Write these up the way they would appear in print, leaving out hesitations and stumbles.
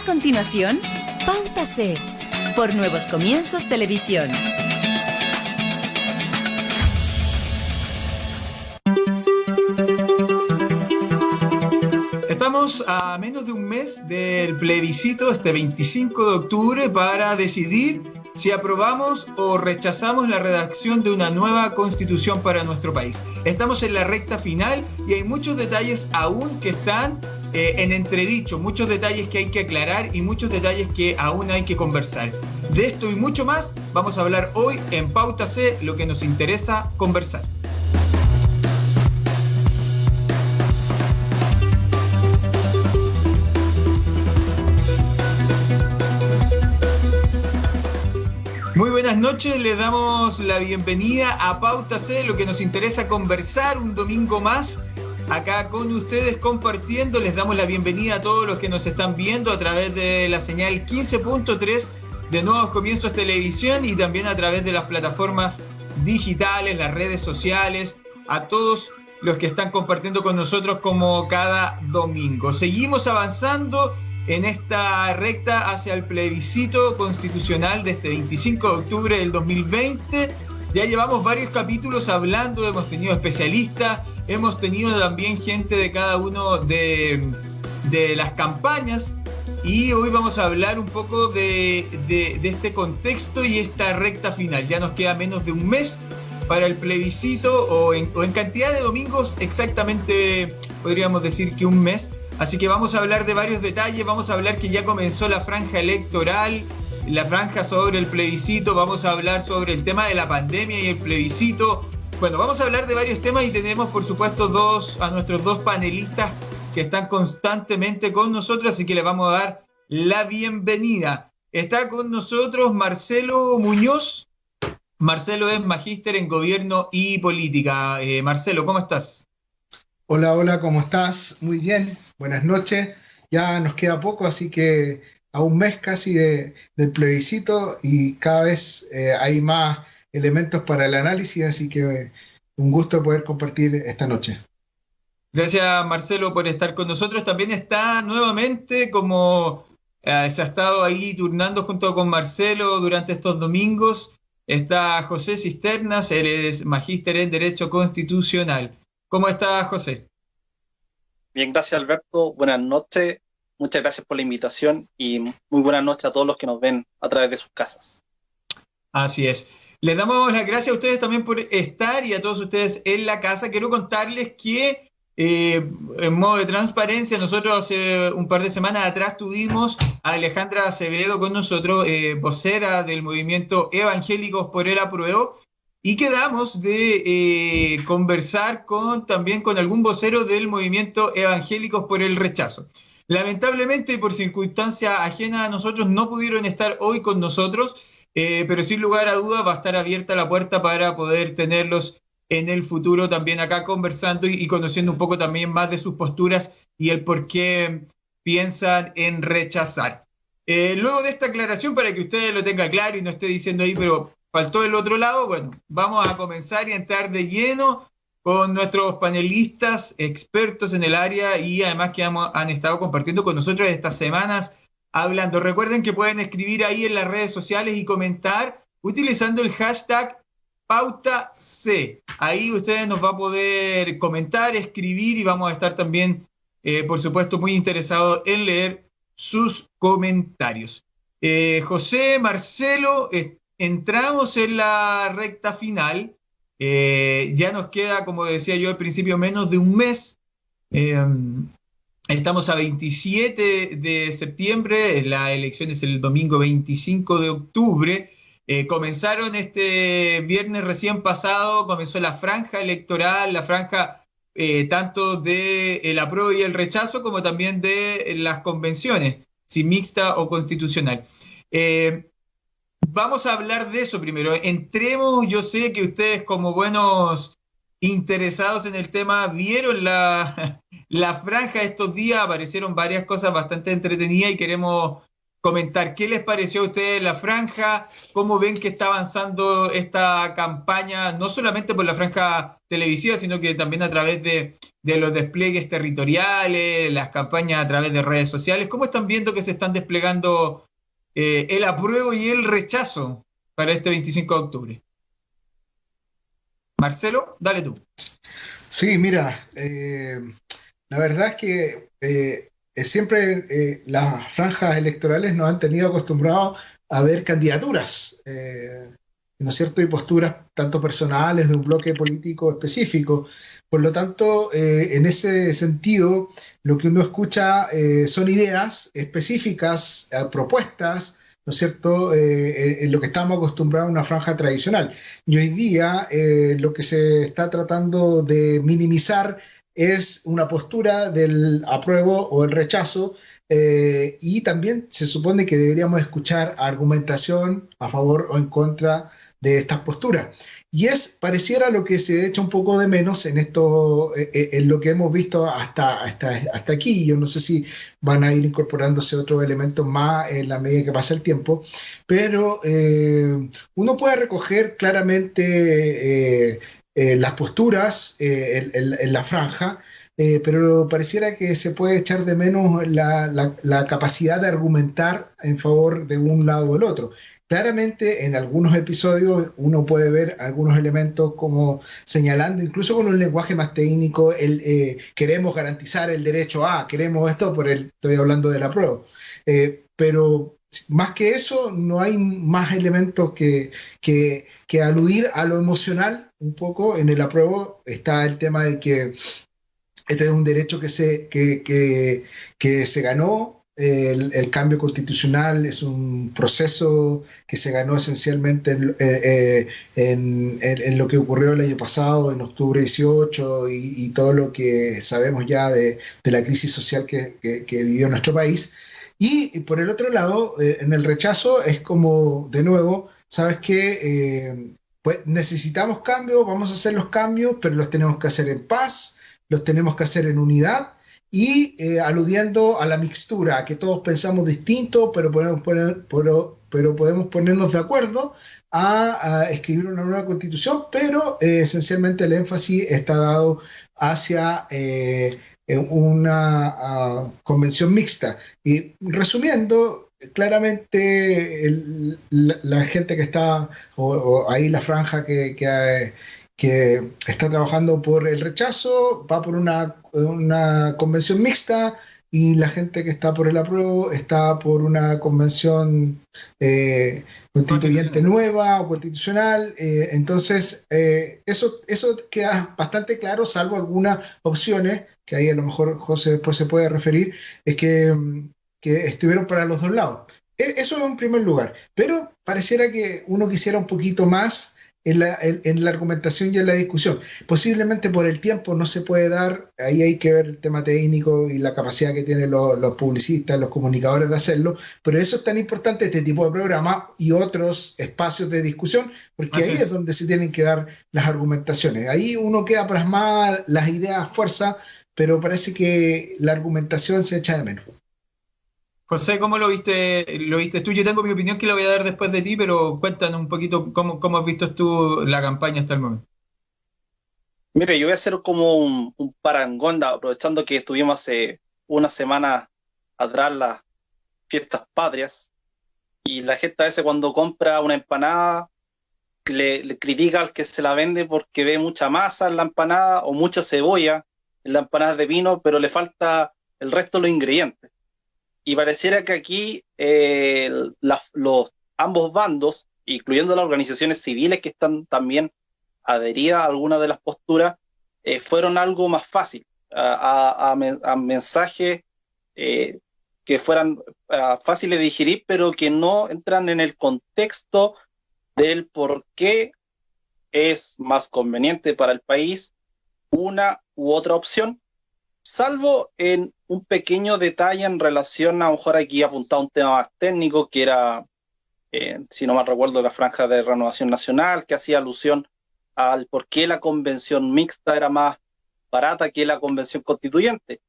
A continuación, Pauta C, por Nuevos Comienzos Televisión. Estamos a menos de un mes del plebiscito, este 25 de octubre, para decidir si aprobamos o rechazamos la redacción de una nueva constitución para nuestro país. Estamos en la recta final y hay muchos detalles aún que están en entredicho, muchos detalles que hay que aclarar y muchos detalles que aún hay que conversar. De esto y mucho más vamos a hablar hoy en Pauta C, lo que nos interesa conversar. Muy buenas noches, les damos la bienvenida a Pauta C, lo que nos interesa conversar un domingo más, acá con ustedes compartiendo. Les damos la bienvenida a todos los que nos están viendo a través de la señal 15.3 de Nuevos Comienzos Televisión y también a través de las plataformas digitales, las redes sociales, a todos los que están compartiendo con nosotros como cada domingo. Seguimos avanzando en esta recta hacia el plebiscito constitucional de este 25 de octubre del 2020. Ya llevamos varios capítulos hablando, hemos tenido especialistas, hemos tenido también gente de cada uno de las campañas y hoy vamos a hablar un poco de este contexto y esta recta final. Ya nos queda menos de un mes para el plebiscito o en cantidad de domingos exactamente podríamos decir que un mes. Así que vamos a hablar de varios detalles, vamos a hablar que ya comenzó la franja electoral, la franja sobre el plebiscito, vamos a hablar sobre el tema de la pandemia y el plebiscito. Bueno, vamos a hablar de varios temas y tenemos por supuesto a nuestros dos panelistas que están constantemente con nosotros, así que les vamos a dar la bienvenida. Está con nosotros Marcelo Muñoz. Marcelo es magíster en Gobierno y Política. Marcelo, ¿cómo estás? Hola, ¿cómo estás? Muy bien, buenas noches. Ya nos queda poco, así que a un mes casi del plebiscito y cada vez hay más elementos para el análisis, así que un gusto poder compartir esta noche. Gracias, Marcelo, por estar con nosotros. También está nuevamente, como se ha estado ahí turnando junto con Marcelo durante estos domingos, está José Cisternas, él es magíster en Derecho Constitucional. ¿Cómo está, José? Bien, gracias, Alberto. Buenas noches. Muchas gracias por la invitación y muy buenas noches a todos los que nos ven a través de sus casas. Así es. Les damos las gracias a ustedes también por estar y a todos ustedes en la casa. Quiero contarles que en modo de transparencia, nosotros hace un par de semanas atrás tuvimos a Alejandra Acevedo con nosotros, vocera del movimiento Evangélicos por el Apruebo, y quedamos de conversar también con algún vocero del movimiento Evangélicos por el Rechazo. Lamentablemente, por circunstancias ajenas a nosotros, no pudieron estar hoy con nosotros, pero sin lugar a dudas va a estar abierta la puerta para poder tenerlos en el futuro también acá conversando y conociendo un poco también más de sus posturas y el por qué piensan en rechazar. Luego de esta aclaración, para que ustedes lo tengan claro y no esté diciendo ahí, pero faltó el otro lado, bueno, vamos a comenzar y entrar de lleno con nuestros panelistas expertos en el área y además que han estado compartiendo con nosotros estas semanas hablando. Recuerden que pueden escribir ahí en las redes sociales y comentar utilizando el hashtag PautaC. Ahí ustedes nos van a poder comentar, escribir y vamos a estar también, por supuesto, muy interesados en leer sus comentarios. José, Marcelo, entramos en la recta final. Ya nos queda, como decía yo al principio, menos de un mes. Estamos a 27 de septiembre, la elección es el domingo 25 de octubre. Comenzaron este viernes recién pasado, comenzó la franja electoral, la franja tanto del apruebo y el rechazo, como también de las convenciones, si mixta o constitucional. Vamos a hablar de eso primero. Entremos, yo sé que ustedes como buenos interesados en el tema vieron la franja estos días, aparecieron varias cosas bastante entretenidas y queremos comentar. ¿Qué les pareció a ustedes la franja? ¿Cómo ven que está avanzando esta campaña, no solamente por la franja televisiva, sino que también a través de los despliegues territoriales, las campañas a través de redes sociales? ¿Cómo están viendo que se están desplegando el apruebo y el rechazo para este 25 de octubre? Marcelo, dale tú. Sí, mira, la verdad es que siempre las franjas electorales nos han tenido acostumbrados a ver candidaturas, ¿no es cierto? Y posturas tanto personales de un bloque político específico. Por lo tanto, en ese sentido, lo que uno escucha son ideas específicas, propuestas, ¿no es cierto?, en lo que estamos acostumbrados a una franja tradicional. Y hoy día lo que se está tratando de minimizar es una postura del apruebo o el rechazo, y también se supone que deberíamos escuchar argumentación a favor o en contra de estas posturas. Y pareciera lo que se echa un poco de menos en esto, en lo que hemos visto hasta aquí. Yo no sé si van a ir incorporándose otros elementos más en la medida que pasa el tiempo, pero uno puede recoger claramente las posturas en la franja, pero pareciera que se puede echar de menos la capacidad de argumentar en favor de un lado o del otro. Claramente en algunos episodios uno puede ver algunos elementos como señalando, incluso con un lenguaje más técnico, queremos garantizar el derecho a, queremos esto, estoy hablando del apruebo. Pero más que eso, no hay más elementos que aludir a lo emocional. Un poco en el apruebo está el tema de que este es un derecho que se ganó. El cambio constitucional es un proceso que se ganó esencialmente en lo que ocurrió el año pasado, en octubre 18, y todo lo que sabemos ya de la crisis social que vivió nuestro país. Y por el otro lado, en el rechazo es como, de nuevo, ¿sabes qué? Pues necesitamos cambios, vamos a hacer los cambios, pero los tenemos que hacer en paz, los tenemos que hacer en unidad, y aludiendo a la mixtura, a que todos pensamos distinto, pero podemos ponernos de acuerdo a escribir una nueva constitución, pero esencialmente el énfasis está dado hacia una convención mixta. Y resumiendo, claramente la gente que está, o ahí la franja que está trabajando por el rechazo, va por una convención mixta, y la gente que está por el apruebo está por una convención constituyente nueva o constitucional. Entonces, eso queda bastante claro, salvo algunas opciones, que ahí a lo mejor José después se puede referir, es que estuvieron para los dos lados. Eso en primer lugar, pero pareciera que uno quisiera un poquito más en la argumentación y en la discusión. Posiblemente por el tiempo no se puede dar, ahí hay que ver el tema técnico y la capacidad que tienen los publicistas, los comunicadores de hacerlo, pero eso es tan importante, este tipo de programa y otros espacios de discusión, porque ahí es donde se tienen que dar las argumentaciones. Ahí uno queda plasmada las ideas a fuerza, pero parece que la argumentación se echa de menos. José, ¿cómo lo viste tú? Yo tengo mi opinión que la voy a dar después de ti, pero cuéntanos un poquito cómo has visto tú la campaña hasta el momento. Mire, yo voy a hacer como un parangón, aprovechando que estuvimos hace una semana atrás las fiestas patrias, y la gente a veces cuando compra una empanada le critica al que se la vende porque ve mucha masa en la empanada o mucha cebolla en la empanada de vino, pero le falta el resto de los ingredientes. Y pareciera que aquí ambos bandos, incluyendo las organizaciones civiles que están también adheridas a algunas de las posturas, fueron algo más fácil, a mensajes que fueran fáciles de digerir, pero que no entran en el contexto del por qué es más conveniente para el país una u otra opción, salvo en un pequeño detalle en relación, a lo mejor aquí apuntado un tema más técnico, que era, si no mal recuerdo, la franja de Renovación Nacional, que hacía alusión al por qué la convención mixta era más barata que la convención constituyente.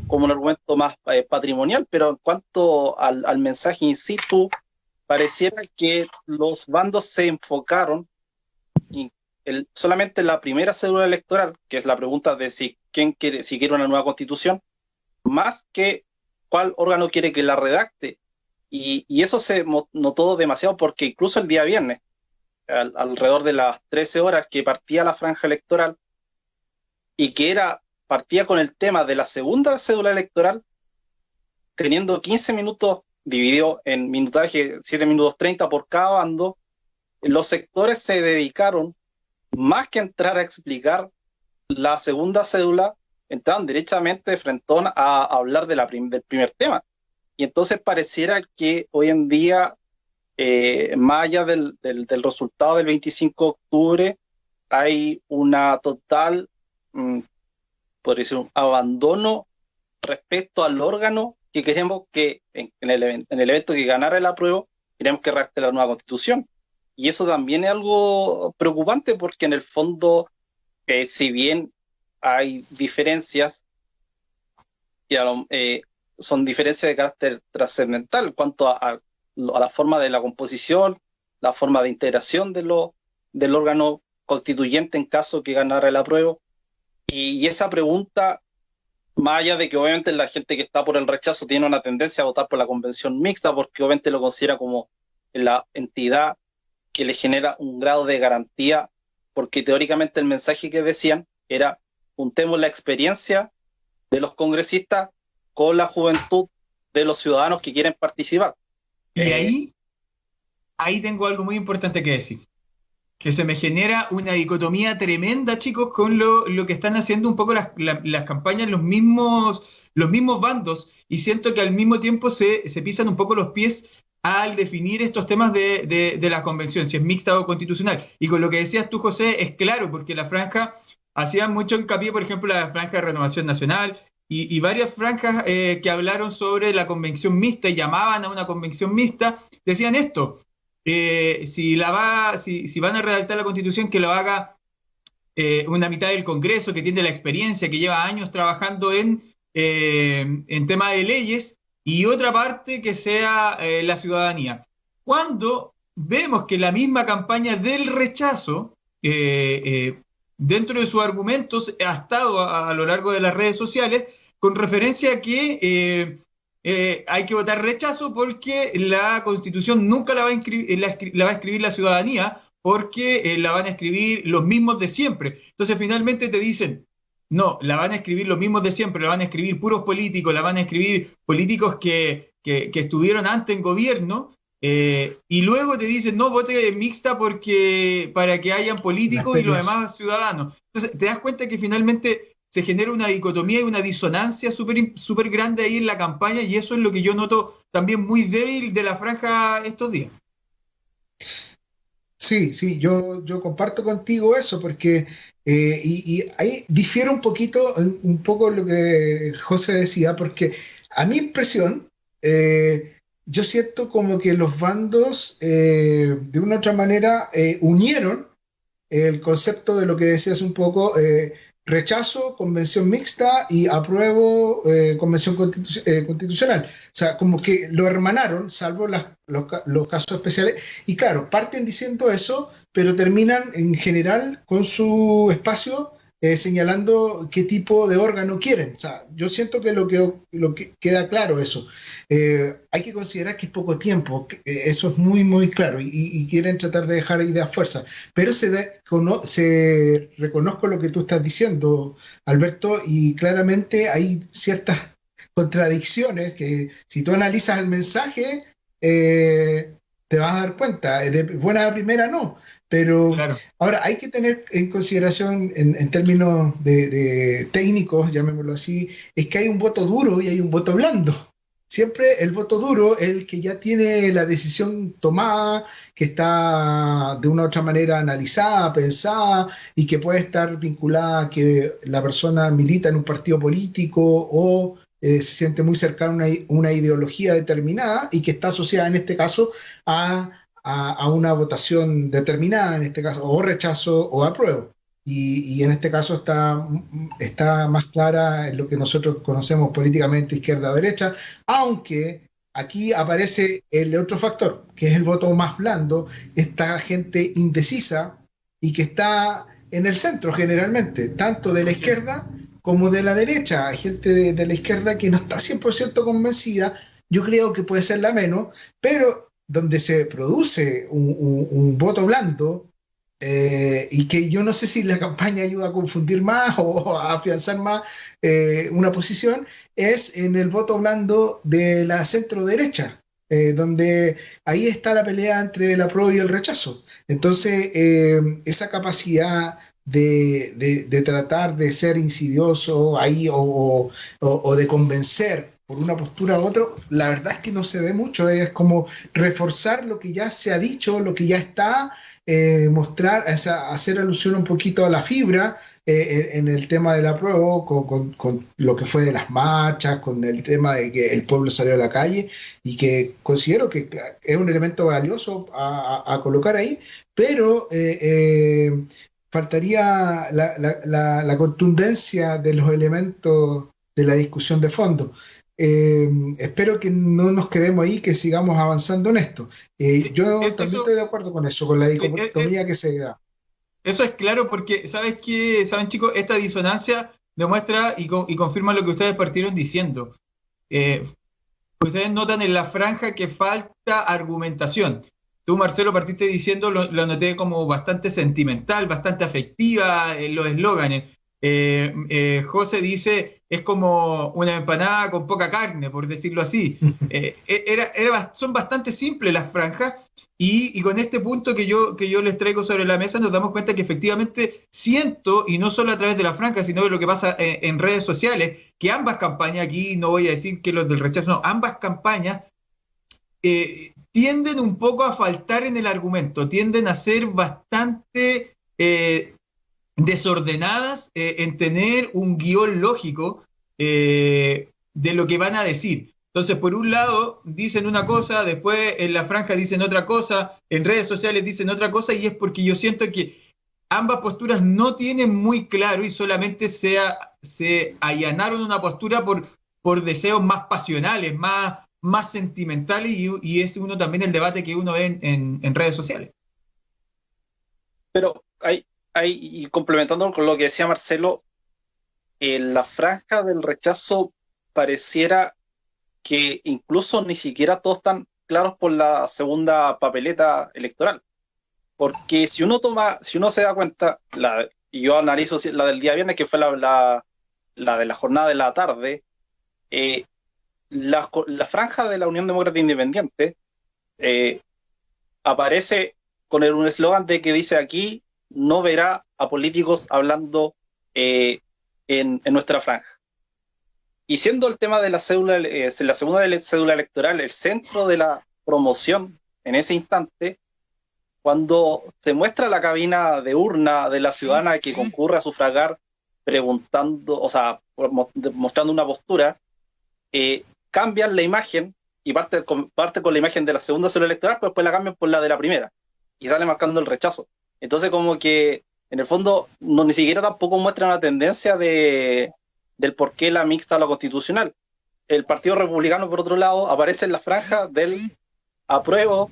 como un argumento más patrimonial, pero en cuanto al mensaje in situ, pareciera que los bandos se enfocaron solamente en la primera cédula electoral, que es la pregunta de si quiere una nueva constitución, más que cuál órgano quiere que la redacte. Y eso se notó demasiado porque incluso el día viernes, alrededor de las 13 horas que partía la franja electoral y que partía con el tema de la segunda cédula electoral, teniendo 15 minutos dividido en minutaje, 7 minutos 30 por cada bando, los sectores se dedicaron, más que entrar a explicar la segunda cédula, entraron directamente de frentón a hablar del primer tema. Y entonces pareciera que hoy en día, más allá del resultado del 25 de octubre, hay una total, por decir, un abandono respecto al órgano que queremos que, en el evento que ganara el apruebo, queremos que redacte la nueva constitución. Y eso también es algo preocupante porque en el fondo, si bien hay diferencias, son diferencias de carácter trascendental en cuanto a la forma de la composición, la forma de integración del órgano constituyente en caso que ganara el apruebo. Y esa pregunta, más allá de que obviamente la gente que está por el rechazo tiene una tendencia a votar por la convención mixta, porque obviamente lo considera como la entidad que le genera un grado de garantía, porque teóricamente el mensaje que decían era: juntemos la experiencia de los congresistas con la juventud de los ciudadanos que quieren participar. Y ahí tengo algo muy importante que decir, que se me genera una dicotomía tremenda, chicos, con lo que están haciendo un poco las campañas, los mismos bandos, y siento que al mismo tiempo se pisan un poco los pies al definir estos temas de la convención, si es mixta o constitucional. Y con lo que decías tú, José, es claro, porque la franja hacía mucho hincapié, por ejemplo, la franja de Renovación Nacional y varias franjas que hablaron sobre la convención mixta y llamaban a una convención mixta, decían esto: si van a redactar la constitución, que lo haga una mitad del Congreso, que tiene la experiencia, que lleva años trabajando en tema de leyes, y otra parte que sea la ciudadanía. Cuando vemos que la misma campaña del rechazo, dentro de sus argumentos, ha estado a lo largo de las redes sociales con referencia a que hay que votar rechazo porque la Constitución nunca la va a escribir la ciudadanía, porque la van a escribir los mismos de siempre. Entonces finalmente te dicen: no, la van a escribir los mismos de siempre, la van a escribir puros políticos, la van a escribir políticos que estuvieron antes en gobierno, y luego te dicen: no, vote mixta para que hayan políticos y los demás ciudadanos. Entonces te das cuenta que finalmente se genera una dicotomía y una disonancia súper grande ahí en la campaña, y eso es lo que yo noto también muy débil de la franja estos días. Sí, yo comparto contigo eso, porque y ahí difiere un poco lo que José decía, porque a mi impresión, yo siento como que los bandos de una u otra manera unieron el concepto de lo que decías un poco, rechazo, convención mixta, y apruebo, convención constitucional. O sea, como que lo hermanaron, salvo los casos especiales. Y claro, parten diciendo eso, pero terminan en general con su espacio señalando qué tipo de órgano quieren. O sea, yo siento que lo que queda claro eso. Hay que considerar que es poco tiempo, eso es muy, muy claro, y quieren tratar de dejar ideas fuerzas. Pero reconozco lo que tú estás diciendo, Alberto, y claramente hay ciertas contradicciones que, si tú analizas el mensaje, te vas a dar cuenta. De buena primera no. Pero claro, ahora hay que tener en consideración, en términos de técnicos, llamémoslo así, es que hay un voto duro y hay un voto blando. Siempre el voto duro es el que ya tiene la decisión tomada, que está de una u otra manera analizada, pensada, y que puede estar vinculada a que la persona milita en un partido político o se siente muy cercana a una ideología determinada, y que está asociada en este caso a una votación determinada, en este caso, o rechazo o apruebo. y en este caso está más clara en lo que nosotros conocemos políticamente izquierda o derecha, aunque aquí aparece el otro factor, que es el voto más blando, esta gente indecisa y que está en el centro generalmente, tanto de la izquierda como de la derecha. Hay gente de la izquierda que no está 100% convencida, yo creo que puede ser la menos, pero donde se produce un voto blando, y que yo no sé si la campaña ayuda a confundir más o a afianzar más una posición, es en el voto blando de la centro derecha, donde ahí está la pelea entre el apruebo y el rechazo. Entonces, esa capacidad de tratar de ser insidioso ahí o de convencer por una postura u otra, la verdad es que no se ve mucho, es como reforzar lo que ya se ha dicho, lo que ya está, mostrar, o sea, hacer alusión un poquito a la fibra en el tema del apruebo, con lo que fue de las marchas, con el tema de que el pueblo salió a la calle, y que considero que es un elemento valioso a colocar ahí, pero faltaría la contundencia de los elementos de la discusión de fondo. Espero que no nos quedemos ahí, que sigamos avanzando en esto. Yo también estoy de acuerdo con eso, con la dicotomía que se da. Eso es claro porque, ¿sabes qué? ¿Saben, chicos? Esta disonancia demuestra y confirma lo que ustedes partieron diciendo. Ustedes notan en la franja que falta argumentación. Tú, Marcelo, partiste diciendo, lo noté como bastante sentimental, bastante afectiva en los eslóganes. José dice, es como una empanada con poca carne, por decirlo así. Son bastante simples las franjas, y con este punto que yo les traigo sobre la mesa nos damos cuenta que efectivamente siento, y no solo a través de la franja, sino de lo que pasa en redes sociales, que ambas campañas, aquí no voy a decir que los del rechazo, no, ambas campañas tienden un poco a faltar en el argumento, tienden a ser bastante desordenadas en tener un guión lógico de lo que van a decir. Entonces, por un lado, dicen una cosa, después en la franja dicen otra cosa, en redes sociales dicen otra cosa, y es porque yo siento que ambas posturas no tienen muy claro y solamente se allanaron una postura por deseos más pasionales, más sentimentales, y es uno también el debate que uno ve en redes sociales. Pero y complementando con lo que decía Marcelo, la franja del rechazo pareciera que incluso ni siquiera todos están claros por la segunda papeleta electoral. Porque si uno se da cuenta, y yo analizo la del día viernes, que fue la de la jornada de la tarde, la franja de la Unión Demócrata Independiente aparece con un eslogan de que dice: aquí no verá a políticos hablando en nuestra franja. Y siendo el tema de la segunda cédula electoral el centro de la promoción en ese instante, cuando se muestra la cabina de urna de la ciudadana que concurre a sufragar preguntando, o sea, mostrando una postura, cambian la imagen y parte con la imagen de la segunda cédula electoral, pero después la cambian por la de la primera y sale marcando el rechazo. Entonces, como que en el fondo ni siquiera tampoco muestra una tendencia del por qué la mixta o la constitucional. El Partido Republicano, por otro lado, aparece en la franja del apruebo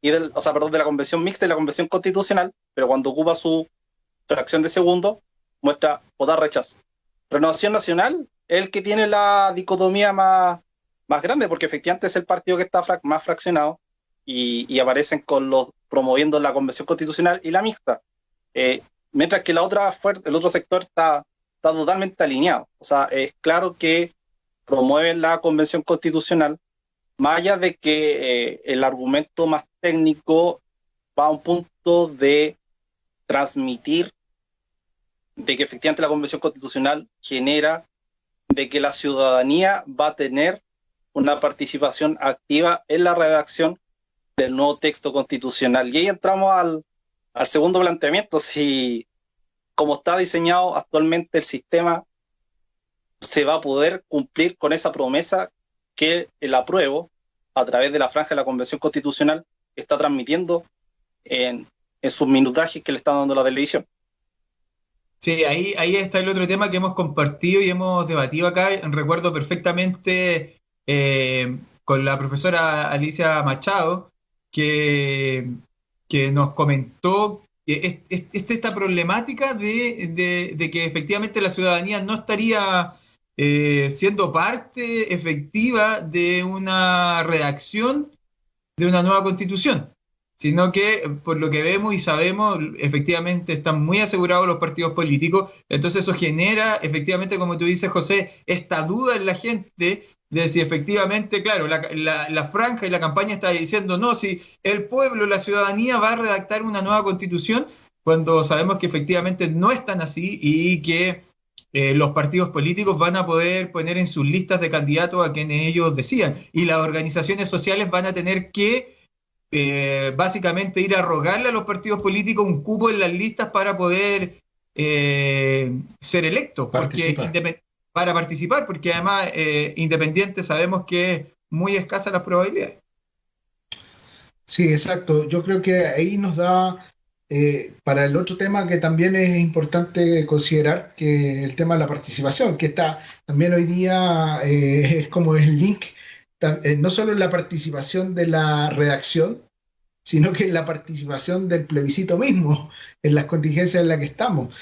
y de la convención mixta y la convención constitucional, pero cuando ocupa su fracción de segundo, muestra votar rechazo. Renovación Nacional es el que tiene la dicotomía más grande, porque efectivamente es el partido que está más fraccionado, y aparecen promoviendo la convención constitucional y la mixta, mientras que el otro sector está totalmente alineado. O sea, es claro que promueven la convención constitucional, más allá de que el argumento más técnico va a un punto de transmitir de que efectivamente la convención constitucional genera de que la ciudadanía va a tener una participación activa en la redacción del nuevo texto constitucional. Y ahí entramos al segundo planteamiento: si como está diseñado actualmente el sistema, se va a poder cumplir con esa promesa que el apruebo, a través de la franja de la Convención Constitucional, está transmitiendo en sus minutajes que le está dando la televisión. Sí, ahí está el otro tema que hemos compartido y hemos debatido acá. Recuerdo perfectamente con la profesora Alicia Machado que, que nos comentó esta problemática de que efectivamente la ciudadanía no estaría siendo parte efectiva de una redacción de una nueva constitución, sino que por lo que vemos y sabemos, efectivamente están muy asegurados los partidos políticos, entonces eso genera, efectivamente, como tú dices, José, esta duda en la gente de si efectivamente, claro, la franja y la campaña está diciendo, no, si el pueblo, la ciudadanía va a redactar una nueva constitución, cuando sabemos que efectivamente no están así y que los partidos políticos van a poder poner en sus listas de candidatos a quienes ellos decían, y las organizaciones sociales van a tener que básicamente ir a rogarle a los partidos políticos un cupo en las listas para poder ser electos, para participar, porque además independiente sabemos que es muy escasa las probabilidades. Sí, exacto. Yo creo que ahí nos da para el otro tema que también es importante considerar, que el tema de la participación, que está también hoy día es como el link, no solo en la participación de la redacción, sino que en la participación del plebiscito mismo, en las contingencias en las que estamos.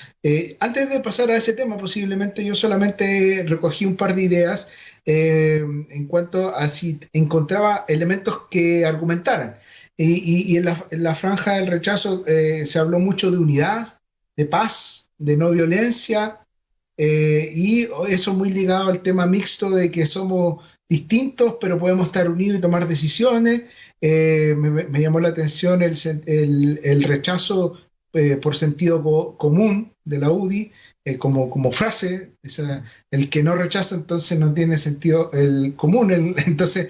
Antes de pasar a ese tema, posiblemente yo solamente recogí un par de ideas en cuanto a si encontraba elementos que argumentaran. Y en la franja del rechazo se habló mucho de unidad, de paz, de no violencia, y eso muy ligado al tema mixto de que somos distintos, pero podemos estar unidos y tomar decisiones. Me llamó la atención el rechazo por sentido común de la UDI, como frase, el que no rechaza entonces no tiene sentido el común. Entonces,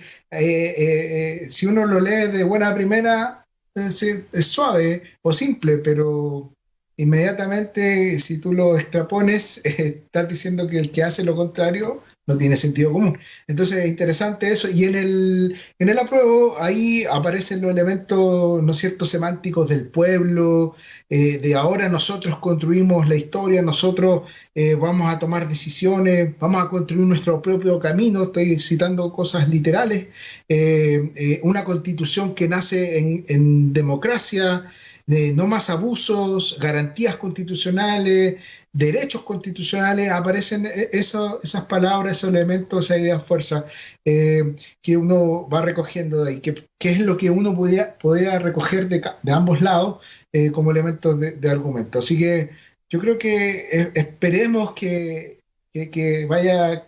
si uno lo lee de buena primera, es suave o simple, pero inmediatamente si tú lo extrapones, estás diciendo que el que hace lo contrario no tiene sentido común. Entonces es interesante eso, y en el apruebo ahí aparecen los elementos, ¿no es cierto?, semánticos del pueblo, de ahora nosotros construimos la historia, nosotros vamos a tomar decisiones, vamos a construir nuestro propio camino, estoy citando cosas literales, una constitución que nace en democracia, de no más abusos, garantías constitucionales, derechos constitucionales, aparecen esas palabras, esos elementos, esa idea fuerza que uno va recogiendo de ahí, que es lo que uno podía recoger de ambos lados como elementos de argumento. Así que yo creo que esperemos que vaya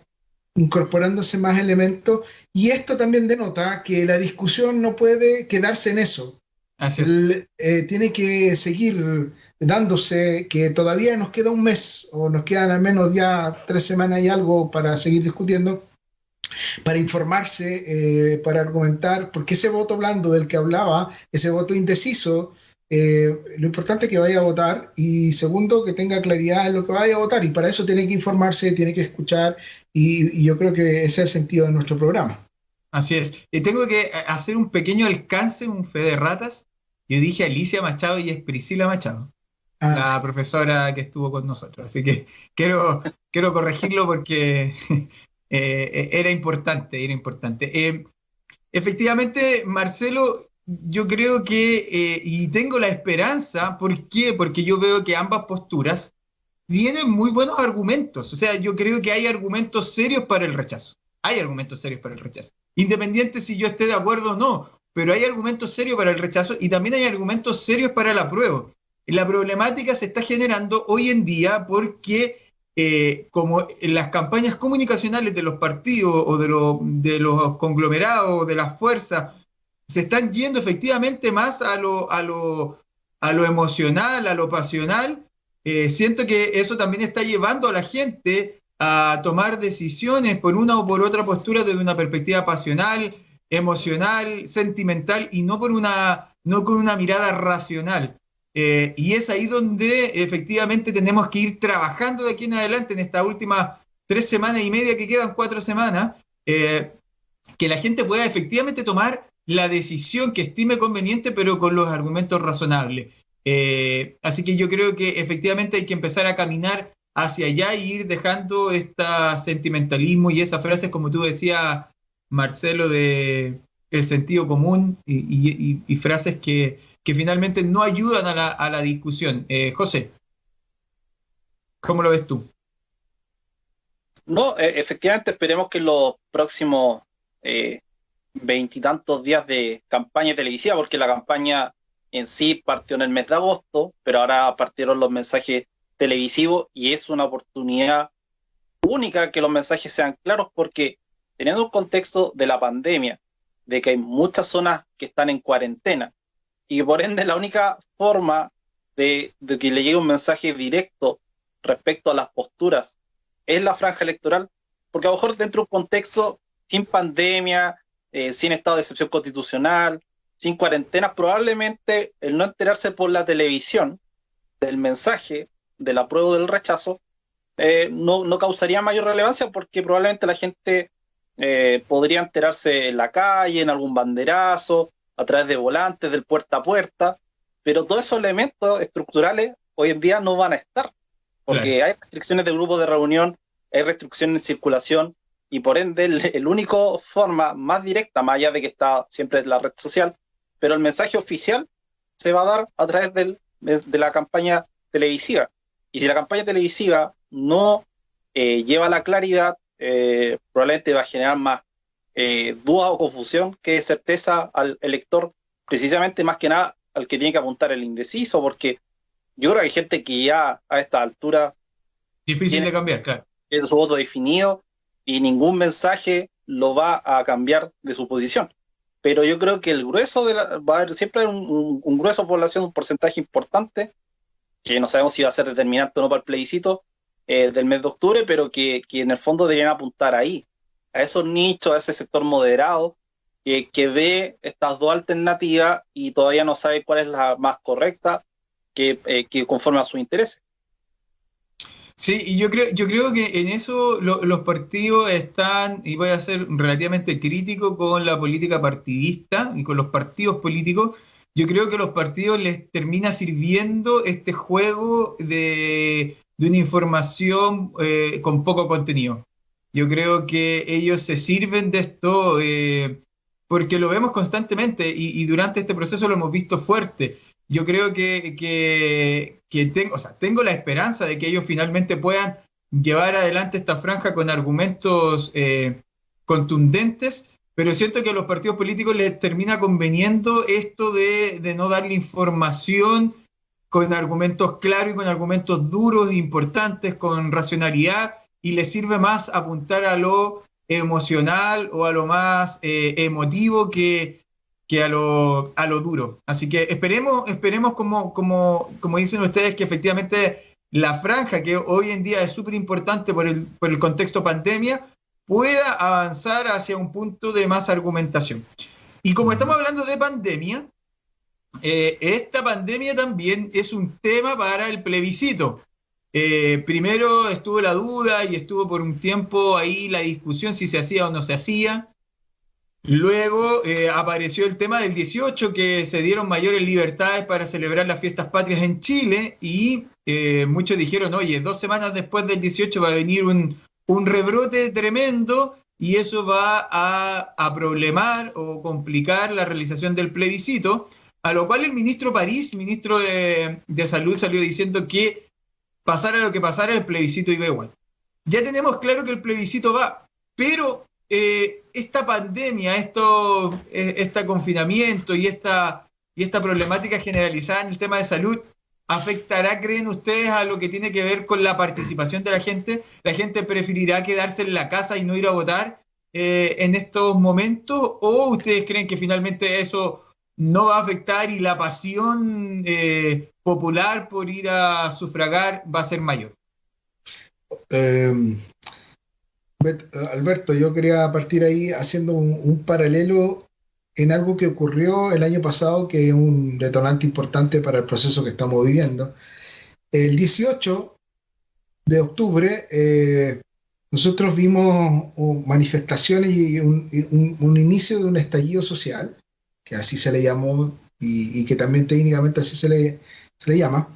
incorporándose más elementos, y esto también denota que la discusión no puede quedarse en eso. Así es. Tiene que seguir dándose, que todavía nos queda un mes, o nos quedan al menos ya 3 semanas y algo para seguir discutiendo, para informarse, para argumentar, porque ese voto blando del que hablaba, ese voto indeciso, lo importante es que vaya a votar, y segundo, que tenga claridad en lo que vaya a votar, y para eso tiene que informarse, tiene que escuchar, y yo creo que ese es el sentido de nuestro programa. Así es. Y tengo que hacer un pequeño alcance, un fe de ratas. Yo dije Alicia Machado y es Priscila Machado, la profesora que estuvo con nosotros. Así que quiero corregirlo porque era importante. Efectivamente, Marcelo, yo creo que, y tengo la esperanza, ¿por qué? Porque yo veo que ambas posturas tienen muy buenos argumentos. O sea, yo creo que hay argumentos serios para el rechazo. Independiente si yo esté de acuerdo o no, pero hay argumentos serios para el rechazo y también hay argumentos serios para el apruebo. La problemática se está generando hoy en día porque como en las campañas comunicacionales de los partidos o de los conglomerados, de las fuerzas, se están yendo efectivamente más a lo emocional, a lo pasional, siento que eso también está llevando a la gente a tomar decisiones por una o por otra postura desde una perspectiva pasional, emocional, sentimental, y no con una mirada racional. Y es ahí donde efectivamente tenemos que ir trabajando de aquí en adelante en estas últimas 3 semanas y media que quedan, 4 semanas, que la gente pueda efectivamente tomar la decisión que estime conveniente, pero con los argumentos razonables. Así que yo creo que efectivamente hay que empezar a caminar hacia allá y ir dejando este sentimentalismo y esas frases, como tú decías, Marcelo, de el sentido común y frases que finalmente no ayudan a la discusión. José, ¿cómo lo ves tú? No, efectivamente esperemos que en los próximos veintitantos días de campaña televisiva, porque la campaña en sí partió en el mes de agosto, pero ahora partieron los mensajes televisivos y es una oportunidad única que los mensajes sean claros, porque teniendo un contexto de la pandemia, de que hay muchas zonas que están en cuarentena y por ende la única forma de que le llegue un mensaje directo respecto a las posturas es la franja electoral, porque a lo mejor dentro de un contexto sin pandemia, sin estado de excepción constitucional, sin cuarentenas, probablemente el no enterarse por la televisión del mensaje, del apruebo o del rechazo, no causaría mayor relevancia, porque probablemente la gente podría enterarse en la calle, en algún banderazo, a través de volantes, del puerta a puerta, pero todos esos elementos estructurales hoy en día no van a estar, porque claro, hay restricciones de grupos de reunión, hay restricciones de circulación, y por ende el único forma más directa, más allá de que está siempre la red social, pero el mensaje oficial se va a dar a través de la campaña televisiva. Y si la campaña televisiva no lleva la claridad, probablemente va a generar más duda o confusión que certeza al elector, precisamente más que nada al que tiene que apuntar el indeciso, porque yo creo que hay gente que ya a esta altura difícil de cambiar, claro, tiene su voto definido y ningún mensaje lo va a cambiar de su posición. Pero yo creo que el grueso va a haber siempre un grueso de población, un porcentaje importante, que no sabemos si va a ser determinante o no para el plebiscito del mes de octubre, pero que en el fondo deberían apuntar ahí, a esos nichos, a ese sector moderado, que ve estas dos alternativas y todavía no sabe cuál es la más correcta, que conforme a sus intereses. Sí, y yo creo que en eso los partidos están, y voy a ser relativamente crítico con la política partidista y con los partidos políticos. Yo creo que a los partidos les termina sirviendo este juego de una información con poco contenido. Yo creo que ellos se sirven de esto porque lo vemos constantemente y durante este proceso lo hemos visto fuerte. Yo creo que tengo la esperanza de que ellos finalmente puedan llevar adelante esta franja con argumentos contundentes, pero siento que a los partidos políticos les termina conveniendo esto de no darle información con argumentos claros y con argumentos duros e importantes, con racionalidad, y les sirve más apuntar a lo emocional o a lo más emotivo que a lo duro. Así que esperemos como dicen ustedes, que efectivamente la franja, que hoy en día es súper importante por el contexto pandemia, pueda avanzar hacia un punto de más argumentación. Y como estamos hablando de pandemia, esta pandemia también es un tema para el plebiscito. Primero estuvo la duda y estuvo por un tiempo ahí la discusión si se hacía o no se hacía. Luego apareció el tema del 18, que se dieron mayores libertades para celebrar las fiestas patrias en Chile, y muchos dijeron, oye, 2 semanas después del 18 va a venir un rebrote tremendo y eso va a problemar o complicar la realización del plebiscito, a lo cual el ministro París, ministro de Salud, salió diciendo que pasara lo que pasara, el plebiscito iba igual. Ya tenemos claro que el plebiscito va, pero esta pandemia, este confinamiento y esta problemática generalizada en el tema de salud, ¿afectará, creen ustedes, a lo que tiene que ver con la participación de la gente? ¿La gente preferirá quedarse en la casa y no ir a votar en estos momentos? ¿O ustedes creen que finalmente eso no va a afectar y la pasión popular por ir a sufragar va a ser mayor? Alberto, yo quería partir ahí haciendo un paralelo en algo que ocurrió el año pasado, que es un detonante importante para el proceso que estamos viviendo. El 18 de octubre nosotros vimos manifestaciones y un inicio de un estallido social, que así se le llamó y que también técnicamente así se se le llama,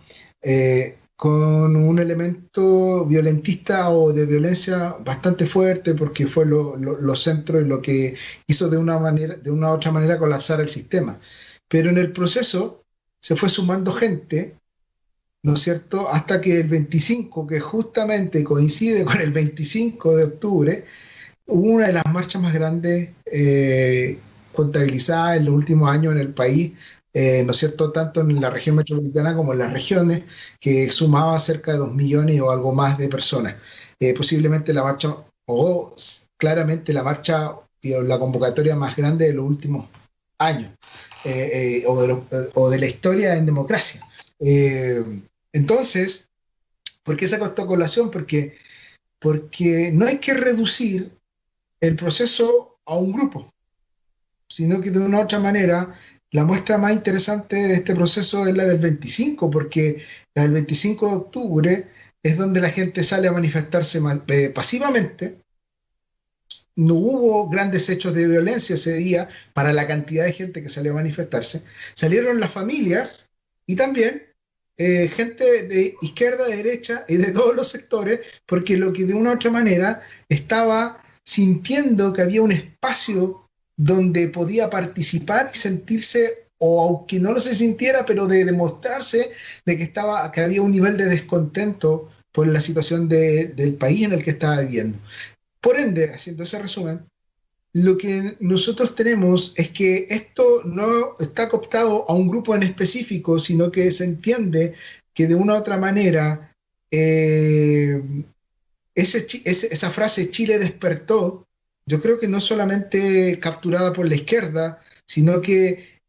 con un elemento violentista o de violencia bastante fuerte, porque fue lo centro y lo que hizo de una u otra manera colapsar el sistema. Pero en el proceso se fue sumando gente, ¿no es cierto?, hasta que el 25, que justamente coincide con el 25 de octubre, hubo una de las marchas más grandes contabilizadas en los últimos años en el país, ¿no es cierto?, tanto en la región metropolitana como en las regiones, que sumaba cerca de 2 millones o algo más de personas. Posiblemente la marcha, o claramente la marcha y la convocatoria más grande de los últimos años, o de la historia en democracia. Entonces, ¿por qué saco esta colación? Porque no hay que reducir el proceso a un grupo, sino que de una u otra manera la muestra más interesante de este proceso es la del 25, porque la del 25 de octubre es donde la gente sale a manifestarse pasivamente. No hubo grandes hechos de violencia ese día para la cantidad de gente que salió a manifestarse. Salieron las familias y también gente de izquierda, de derecha y de todos los sectores, porque lo que de una u otra manera estaba sintiendo que había un espacio donde podía participar y sentirse, o aunque no lo se sintiera, pero de demostrarse de que había un nivel de descontento por la situación del país en el que estaba viviendo. Por ende, haciendo ese resumen, lo que nosotros tenemos es que esto no está cooptado a un grupo en específico, sino que se entiende que de una u otra manera esa frase Chile despertó, yo creo que no solamente capturada por la izquierda, sino que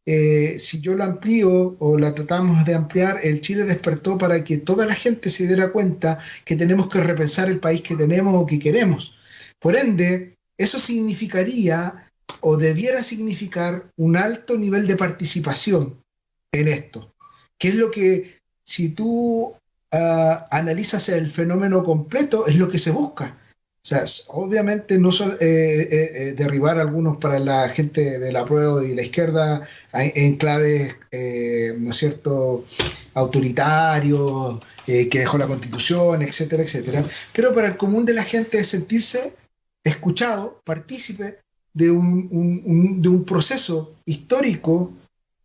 si yo lo amplío o la tratamos de ampliar, el Chile despertó para que toda la gente se diera cuenta que tenemos que repensar el país que tenemos o que queremos. Por ende, eso significaría o debiera significar un alto nivel de participación en esto, que es lo que, si tú analizas el fenómeno completo, es lo que se busca. O sea, obviamente no solo derribar a algunos para la gente del apruebo y la izquierda en claves, ¿no es cierto?, autoritarios, que dejó la Constitución, etcétera, etcétera. Pero para el común de la gente es sentirse escuchado, partícipe de un proceso histórico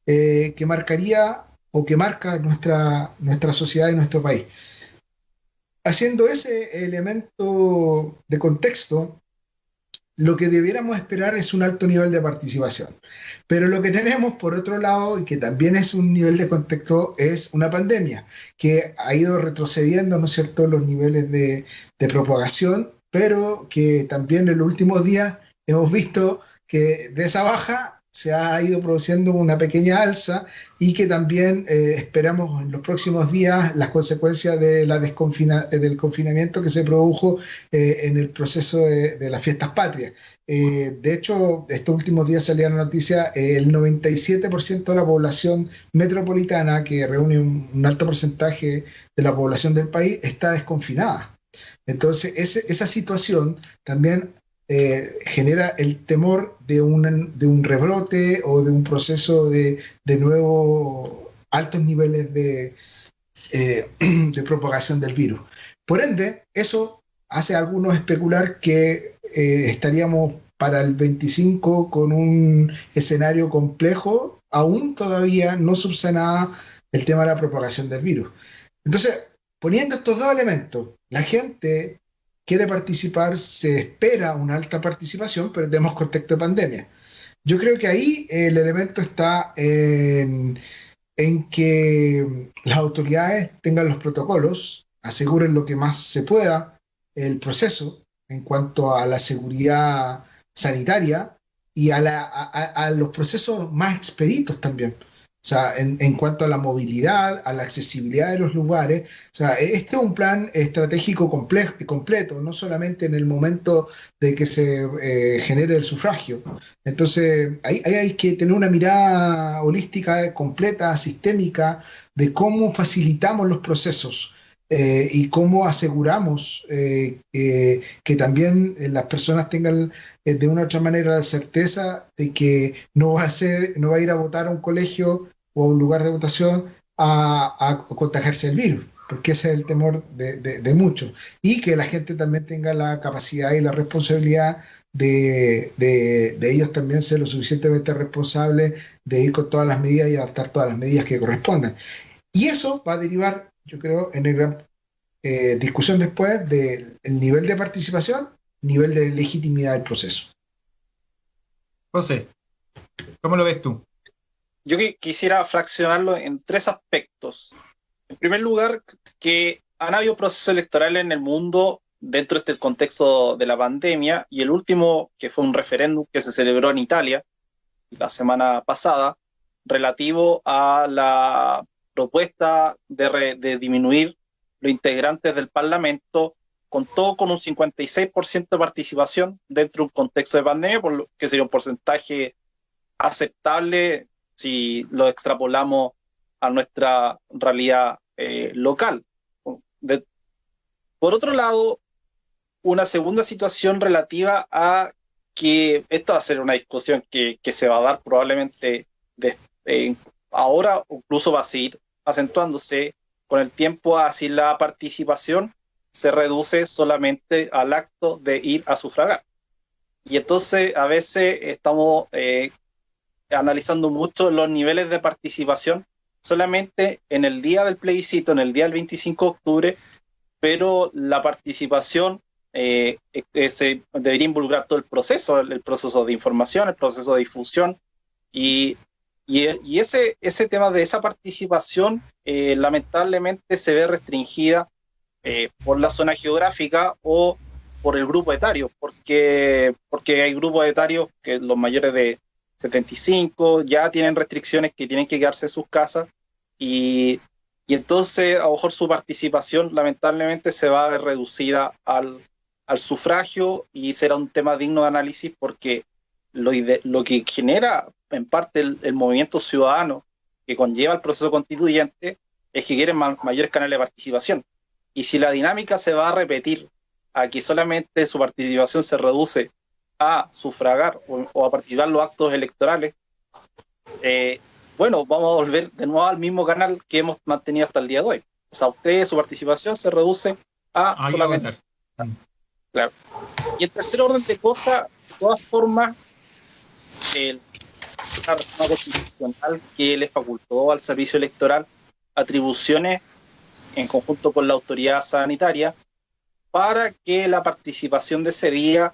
que marcaría o que marca nuestra sociedad y nuestro país. Haciendo ese elemento de contexto, lo que debiéramos esperar es un alto nivel de participación. Pero lo que tenemos, por otro lado, y que también es un nivel de contexto, es una pandemia que ha ido retrocediendo, ¿no es cierto?, los niveles de propagación, pero que también en los últimos días hemos visto que de esa baja se ha ido produciendo una pequeña alza y que también esperamos en los próximos días las consecuencias de del confinamiento que se produjo en el proceso de las fiestas patrias. De hecho, estos últimos días salía la noticia, el 97% de la población metropolitana, que reúne un alto porcentaje de la población del país, está desconfinada. Entonces, esa situación también genera el temor de un rebrote o de un proceso de nuevo altos niveles de propagación del virus. Por ende, eso hace a algunos especular que estaríamos para el 25 con un escenario complejo, aún todavía no subsanada el tema de la propagación del virus. Entonces, poniendo estos dos elementos, la gente quiere participar, se espera una alta participación, pero tenemos contexto de pandemia. Yo creo que ahí el elemento está en que las autoridades tengan los protocolos, aseguren lo que más se pueda el proceso en cuanto a la seguridad sanitaria y a los procesos más expeditos también. O sea, en cuanto a la movilidad, a la accesibilidad de los lugares. O sea, este es un plan estratégico completo, no solamente en el momento de que se genere el sufragio. Entonces, ahí hay que tener una mirada holística, completa, sistémica, de cómo facilitamos los procesos y cómo aseguramos que también las personas tengan de una u otra manera la certeza de que no va a ir a votar a un colegio o a un lugar de votación a contagiarse el virus, porque ese es el temor de muchos. Y que la gente también tenga la capacidad y la responsabilidad de ellos también ser lo suficientemente responsables de ir con todas las medidas y adaptar todas las medidas que correspondan. Y eso va a derivar, yo creo, en el gran discusión después del nivel de participación, nivel de legitimidad del proceso. José, ¿cómo lo ves tú? Yo quisiera fraccionarlo en 3 aspectos. En primer lugar, que han habido procesos electorales en el mundo dentro de este contexto de la pandemia, y el último, que fue un referéndum que se celebró en Italia la semana pasada, relativo a la propuesta de disminuir los integrantes del Parlamento, contó con un 56% de participación dentro de un contexto de pandemia, por lo que sería un porcentaje aceptable si lo extrapolamos a nuestra realidad local. Por otro lado, una segunda situación relativa a que esta va a ser una discusión que se va a dar probablemente ahora, incluso va a seguir acentuándose con el tiempo, así la participación se reduce solamente al acto de ir a sufragar. Y entonces a veces estamos analizando mucho los niveles de participación solamente en el día del plebiscito, en el día del 25 de octubre, pero la participación debería involucrar todo el proceso de información, el proceso de difusión, y ese tema de esa participación lamentablemente se ve restringida por la zona geográfica o por el grupo etario, porque hay grupos etarios que los mayores de 75 ya tienen restricciones que tienen que quedarse en sus casas, y entonces a lo mejor su participación lamentablemente se va a ver reducida al sufragio, y será un tema digno de análisis, porque lo que genera en parte el movimiento ciudadano que conlleva el proceso constituyente es que quieren mayores canales de participación. Y si la dinámica se va a repetir a que solamente su participación se reduce a sufragar o a participar en los actos electorales, bueno, vamos a volver de nuevo al mismo canal que hemos mantenido hasta el día de hoy. O sea, su participación se reduce a solamente... Claro. Y en tercer orden de cosas, de todas formas, la reforma constitucional que le facultó al servicio electoral atribuciones en conjunto con la autoridad sanitaria para que la participación de ese día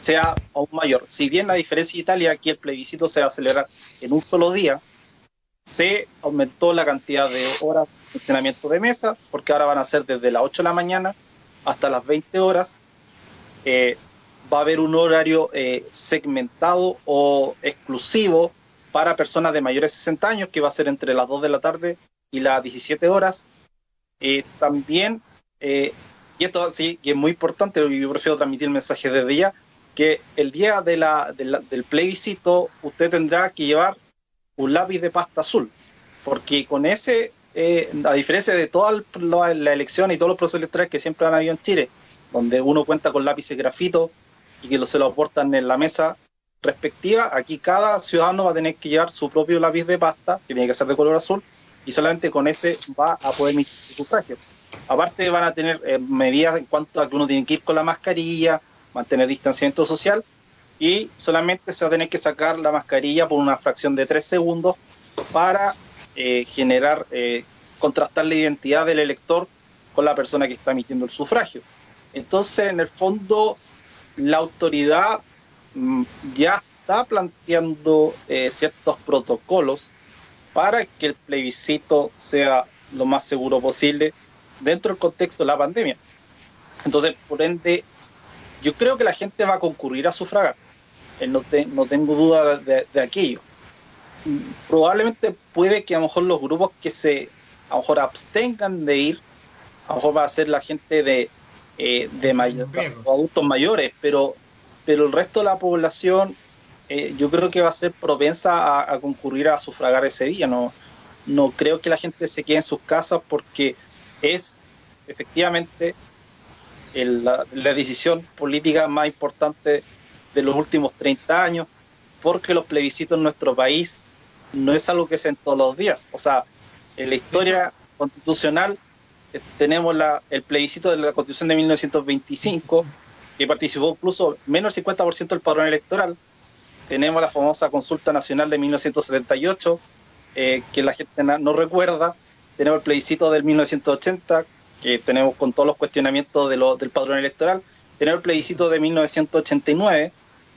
sea aún mayor. Si bien la diferencia de Italia, aquí el plebiscito se va a celebrar en un solo día, se aumentó la cantidad de horas de funcionamiento de mesa, porque ahora van a ser desde las 8 de la mañana hasta las 20 horas. Va a haber un horario segmentado o exclusivo para personas de mayores de 60 años, que va a ser entre las 2 de la tarde y las 17 horas. También, y esto sí que es muy importante, yo prefiero transmitir el mensaje desde ya, que el día del plebiscito usted tendrá que llevar un lápiz de pasta azul, porque con ese, a diferencia de toda la elección y todos los procesos electorales que siempre han habido en Chile, donde uno cuenta con lápices grafito y que se lo aportan en la mesa respectiva, aquí cada ciudadano va a tener que llevar su propio lápiz de pasta, que tiene que ser de color azul, y solamente con ese va a poder emitir su sufragio. Aparte van a tener medidas en cuanto a que uno tiene que ir con la mascarilla, mantener distanciamiento social, y solamente se va a tener que sacar la mascarilla por una fracción de 3 segundos para generar, contrastar la identidad del elector con la persona que está emitiendo el sufragio. Entonces, en el fondo, la autoridad ya está planteando ciertos protocolos para que el plebiscito sea lo más seguro posible dentro del contexto de la pandemia. Entonces, por ende, yo creo que la gente va a concurrir a sufragar. No tengo duda de aquello. Probablemente puede que a lo mejor los grupos que a lo mejor abstengan de ir, a lo mejor va a ser la gente de adultos mayores, pero el resto de la población yo creo que va a ser propensa a concurrir a sufragar ese día. No creo que la gente se quede en sus casas, porque es efectivamente la decisión política más importante de los últimos 30 años, porque los plebiscitos en nuestro país no es algo que se en todos los días. O sea, en la historia constitucional tenemos el plebiscito de la Constitución de 1925, que participó incluso menos del 50% del padrón electoral. Tenemos la famosa consulta nacional de 1978, que la gente no recuerda. Tenemos el plebiscito del 1980, que tenemos con todos los cuestionamientos del padrón electoral. Tenemos el plebiscito de 1989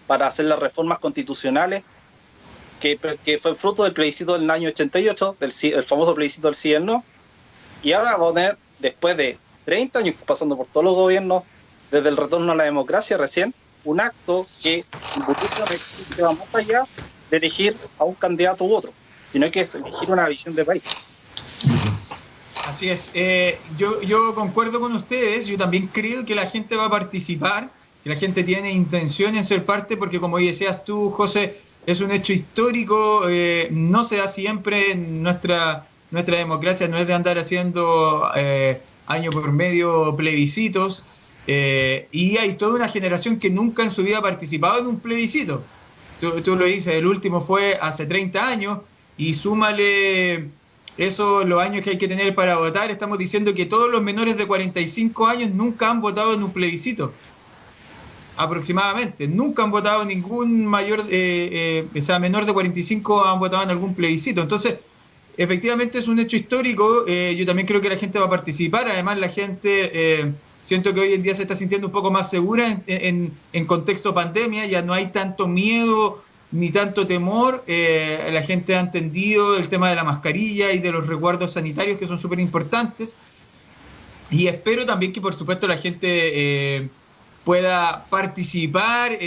para hacer las reformas constitucionales, que fue fruto del plebiscito del año 88, el famoso plebiscito del sí y el no. Y ahora vamos a tener, después de 30 años pasando por todos los gobiernos, desde el retorno a la democracia recién, un acto que va más allá de elegir a un candidato u otro, sino que es elegir una visión de país. Así es. Yo concuerdo con ustedes. Yo también creo que la gente va a participar, que la gente tiene intención en ser parte, porque como decías tú, José, es un hecho histórico. No se da siempre en nuestra democracia, no es de andar haciendo año por medio plebiscitos. Y hay toda una generación que nunca en su vida ha participado en un plebiscito. Tú lo dices, el último fue hace 30 años, y súmale eso, los años que hay que tener para votar. Estamos diciendo que todos los menores de 45 años nunca han votado en un plebiscito, aproximadamente. Nunca han votado ningún menor de 45 han votado en algún plebiscito. Entonces, efectivamente es un hecho histórico. Yo también creo que la gente va a participar. Además, la gente... siento que hoy en día se está sintiendo un poco más segura en contexto pandemia. Ya no hay tanto miedo ni tanto temor. La gente ha entendido el tema de la mascarilla y de los resguardos sanitarios, que son súper importantes. Y espero también que, por supuesto, la gente pueda participar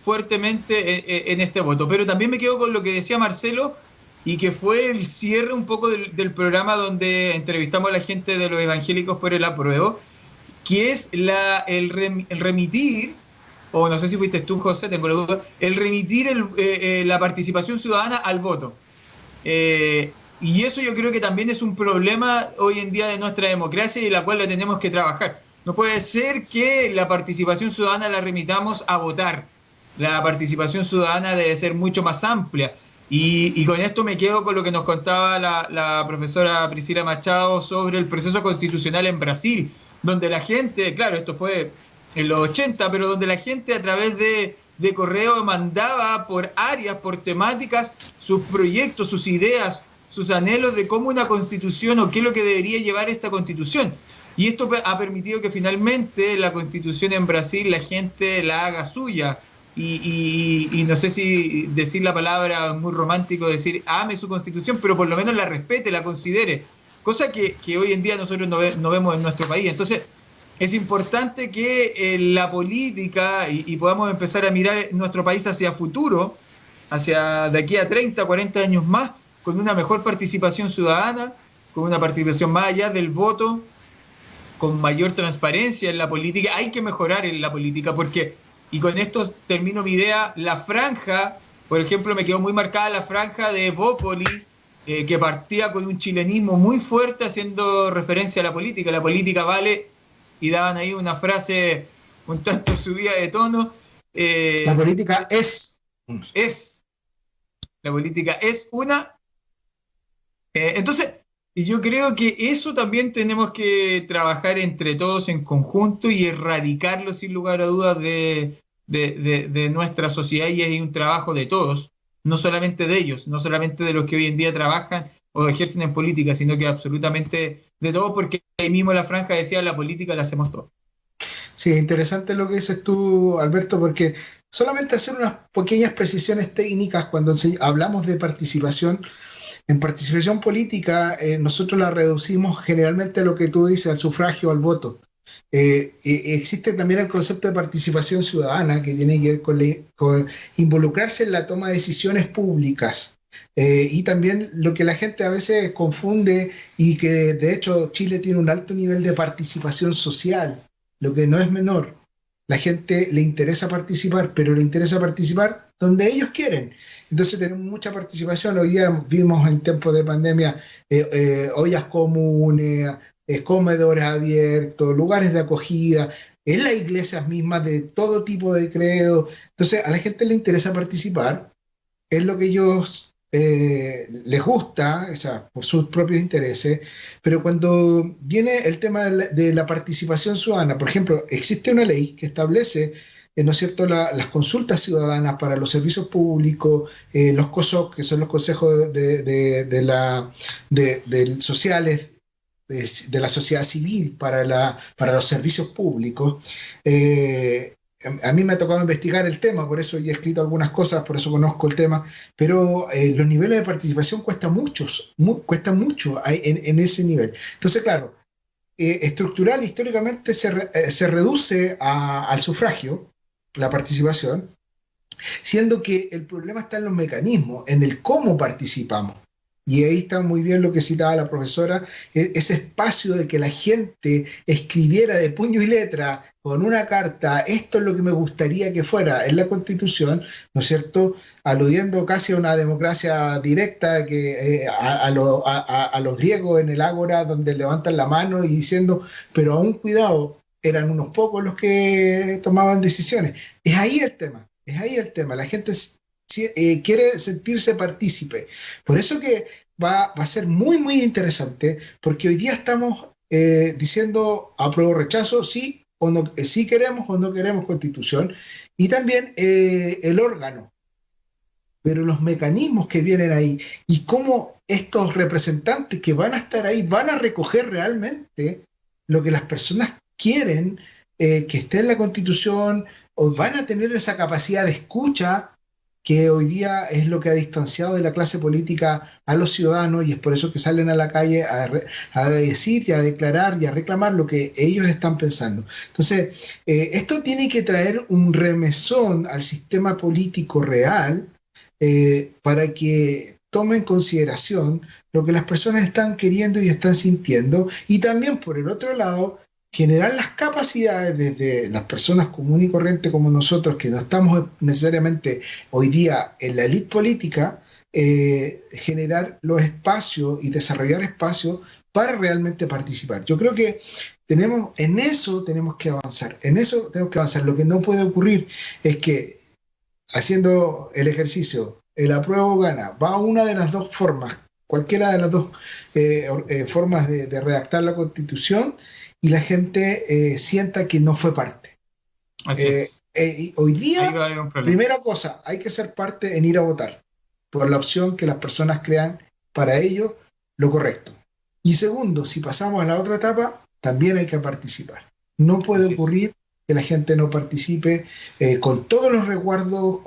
fuertemente en este voto. Pero también me quedo con lo que decía Marcelo, y que fue el cierre un poco del programa donde entrevistamos a la gente de los evangélicos por el apruebo, que es el remitir, o no sé si fuiste tú, José, tengo la duda, el remitir la participación ciudadana al voto. Y eso yo creo que también es un problema hoy en día de nuestra democracia, y la cual la tenemos que trabajar. No puede ser que la participación ciudadana la remitamos a votar. La participación ciudadana debe ser mucho más amplia. Y con esto me quedo con lo que nos contaba la profesora Priscila Machado sobre el proceso constitucional en Brasil, donde la gente, claro, esto fue en los 80, pero donde la gente a través de correo mandaba por áreas, por temáticas, sus proyectos, sus ideas, sus anhelos de cómo una constitución o qué es lo que debería llevar esta constitución. Y esto ha permitido que finalmente la constitución en Brasil la gente la haga suya. Y no sé si decir la palabra muy romántico, decir ame su constitución, pero por lo menos la respete, la considere. Cosa que hoy en día nosotros no vemos en nuestro país. Entonces, es importante que la política y podamos empezar a mirar nuestro país hacia futuro, hacia de aquí a 30, 40 años más, con una mejor participación ciudadana, con una participación más allá del voto, con mayor transparencia en la política. Hay que mejorar en la política porque, y con esto termino mi idea, la franja, por ejemplo, me quedó muy marcada la franja de Evópoli, que partía con un chilenismo muy fuerte haciendo referencia a la política vale, y daban ahí una frase un tanto subida de tono. La política es. La política es una. Entonces, yo creo que eso también tenemos que trabajar entre todos en conjunto y erradicarlo sin lugar a dudas de nuestra sociedad, y es un trabajo de todos. No solamente de ellos, no solamente de los que hoy en día trabajan o ejercen en política, sino que absolutamente de todos, porque ahí mismo la franja decía, la política la hacemos todos. Sí, es interesante lo que dices tú, Alberto, porque solamente hacer unas pequeñas precisiones técnicas cuando hablamos de participación. En participación política, nosotros la reducimos generalmente a lo que tú dices, al sufragio, al voto. Existe también el concepto de participación ciudadana, que tiene que ver con involucrarse en la toma de decisiones públicas, y también lo que la gente a veces confunde, y que de hecho Chile tiene un alto nivel de participación social, lo que no es menor. La gente le interesa participar, pero le interesa participar donde ellos quieren. Entonces tenemos mucha participación. Hoy día vimos en tiempos de pandemia ollas comunes, comedores abiertos, lugares de acogida, en las iglesias mismas de todo tipo de credo. Entonces a la gente le interesa participar, es lo que ellos les gusta, o sea, por sus propios intereses, pero cuando viene el tema de la participación ciudadana, por ejemplo, existe una ley que establece, ¿no es cierto?, las consultas ciudadanas para los servicios públicos, los COSOC, que son los consejos sociales de la sociedad civil para los servicios públicos. A mí me ha tocado investigar el tema, por eso he escrito algunas cosas, por eso conozco el tema, pero los niveles de participación cuestan mucho en ese nivel. Entonces, claro, estructural, históricamente se reduce al sufragio, la participación, siendo que el problema está en los mecanismos, en el cómo participamos. Y ahí está muy bien lo que citaba la profesora, ese espacio de que la gente escribiera de puño y letra con una carta, esto es lo que me gustaría que fuera en la Constitución, ¿no es cierto?, aludiendo casi a una democracia directa que a los griegos en el Ágora, donde levantan la mano y diciendo, pero aún cuidado, eran unos pocos los que tomaban decisiones. Es ahí el tema, la gente quiere sentirse partícipe. Por eso que va a ser muy, muy interesante, porque hoy día estamos diciendo apruebo o rechazo, sí o no, sí queremos o no queremos Constitución, y también el órgano, pero los mecanismos que vienen ahí y cómo estos representantes que van a estar ahí van a recoger realmente lo que las personas quieren que esté en la Constitución, o van a tener esa capacidad de escucha que hoy día es lo que ha distanciado de la clase política a los ciudadanos, y es por eso que salen a la calle a decir y a declarar y a reclamar lo que ellos están pensando. Entonces, esto tiene que traer un remesón al sistema político real para que tome en consideración lo que las personas están queriendo y están sintiendo, y también, por el otro lado, generar las capacidades desde las personas comunes y corrientes como nosotros, que no estamos necesariamente hoy día en la élite política, generar los espacios y desarrollar espacios para realmente participar. Yo creo que tenemos que avanzar. Lo que no puede ocurrir es que, haciendo el ejercicio, el apruebo gana, va a una de las dos formas, cualquiera de las dos formas de redactar la Constitución, y la gente sienta que no fue parte. Hoy día, primera cosa, hay que ser parte en ir a votar por la opción que las personas crean para ellos lo correcto. Y segundo, si pasamos a la otra etapa, también hay que participar. No puede ocurrir que la gente no participe con todos los resguardos,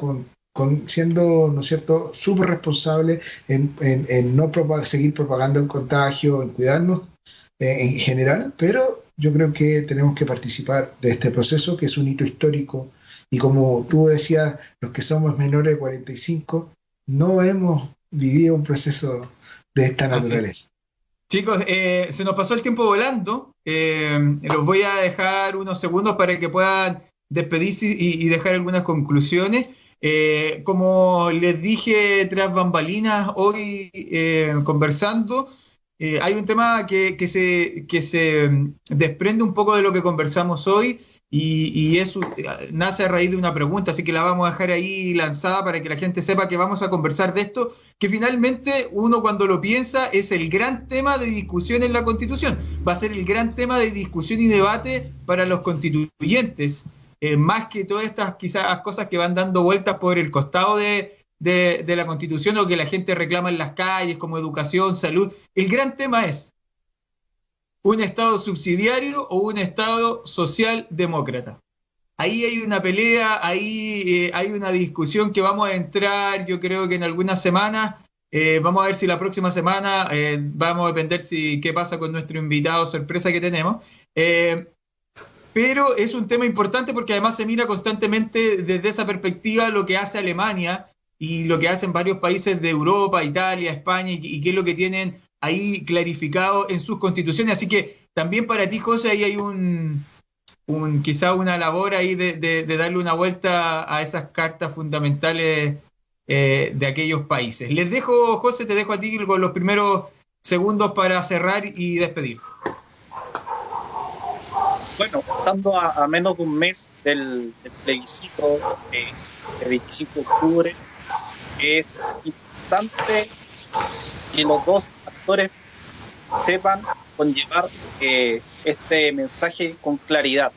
siendo, ¿no es cierto?, súper responsable en no seguir propagando el contagio, en cuidarnos en general, pero yo creo que tenemos que participar de este proceso, que es un hito histórico, y como tú decías, los que somos menores de 45 no hemos vivido un proceso de esta naturaleza. Chicos, se nos pasó el tiempo volando. Los voy a dejar unos segundos para que puedan despedirse y dejar algunas conclusiones. Como les dije tras bambalinas hoy conversando, hay un tema que se desprende un poco de lo que conversamos hoy, y eso nace a raíz de una pregunta, así que la vamos a dejar ahí lanzada para que la gente sepa que vamos a conversar de esto, que finalmente uno cuando lo piensa es el gran tema de discusión en la Constitución, va a ser el gran tema de discusión y debate para los constituyentes, más que todas estas quizás cosas que van dando vueltas por el costado de la Constitución o que la gente reclama en las calles, como educación, salud. El gran tema es un Estado subsidiario o un Estado socialdemócrata. Ahí hay una pelea, ahí hay una discusión que vamos a entrar, yo creo que en algunas semanas. Vamos a ver si la próxima semana vamos a depender qué pasa con nuestro invitado sorpresa que tenemos. Pero es un tema importante porque además se mira constantemente desde esa perspectiva lo que hace Alemania y lo que hacen varios países de Europa, Italia, España, y qué es lo que tienen ahí clarificado en sus constituciones. Así que también para ti, José, ahí hay quizá una labor ahí de darle una vuelta a esas cartas fundamentales de aquellos países. Les dejo, José, te dejo a ti con los primeros segundos para cerrar y despedir. Bueno, estando a menos de un mes del plebiscito de 25 de octubre, es importante que los dos actores sepan conllevar este mensaje con claridad,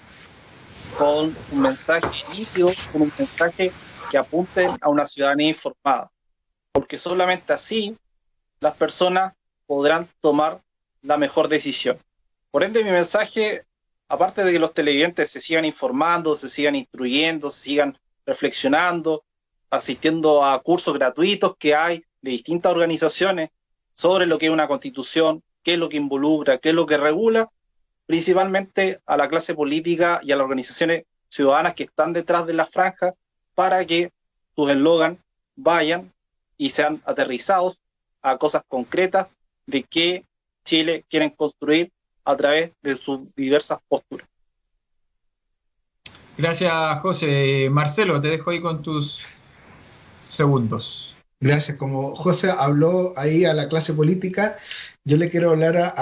con un mensaje nítido, con un mensaje que apunte a una ciudadanía informada, porque solamente así las personas podrán tomar la mejor decisión. Por ende, mi mensaje, aparte de que los televidentes se sigan informando, se sigan instruyendo, se sigan reflexionando, asistiendo a cursos gratuitos que hay de distintas organizaciones sobre lo que es una constitución, qué es lo que involucra, qué es lo que regula, principalmente a la clase política y a las organizaciones ciudadanas que están detrás de la franja, para que sus eslogans vayan y sean aterrizados a cosas concretas de qué Chile quieren construir a través de sus diversas posturas. Gracias, José. Marcelo, te dejo ahí con tus segundos. Gracias. Como José habló ahí a la clase política, yo le quiero hablar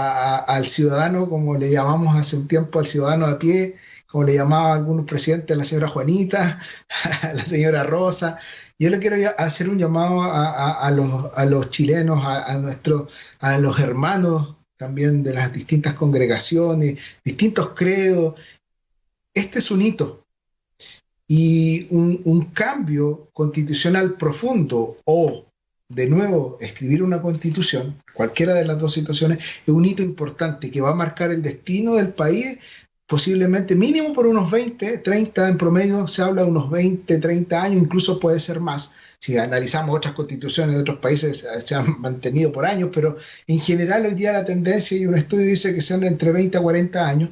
al ciudadano, como le llamamos hace un tiempo al ciudadano a pie, como le llamaban algunos presidentes, a la señora Juanita, a la señora Rosa. Yo le quiero hacer un llamado a los chilenos, a los hermanos también de las distintas congregaciones, distintos credos. Este es un hito. Y un cambio constitucional profundo o, de nuevo, escribir una constitución, cualquiera de las dos situaciones, es un hito importante que va a marcar el destino del país, posiblemente mínimo por unos 20, 30, en promedio se habla de unos 20, 30 años, incluso puede ser más. Si analizamos otras constituciones de otros países, se han mantenido por años, pero en general hoy día la tendencia, y un estudio dice que sean entre 20 a 40 años,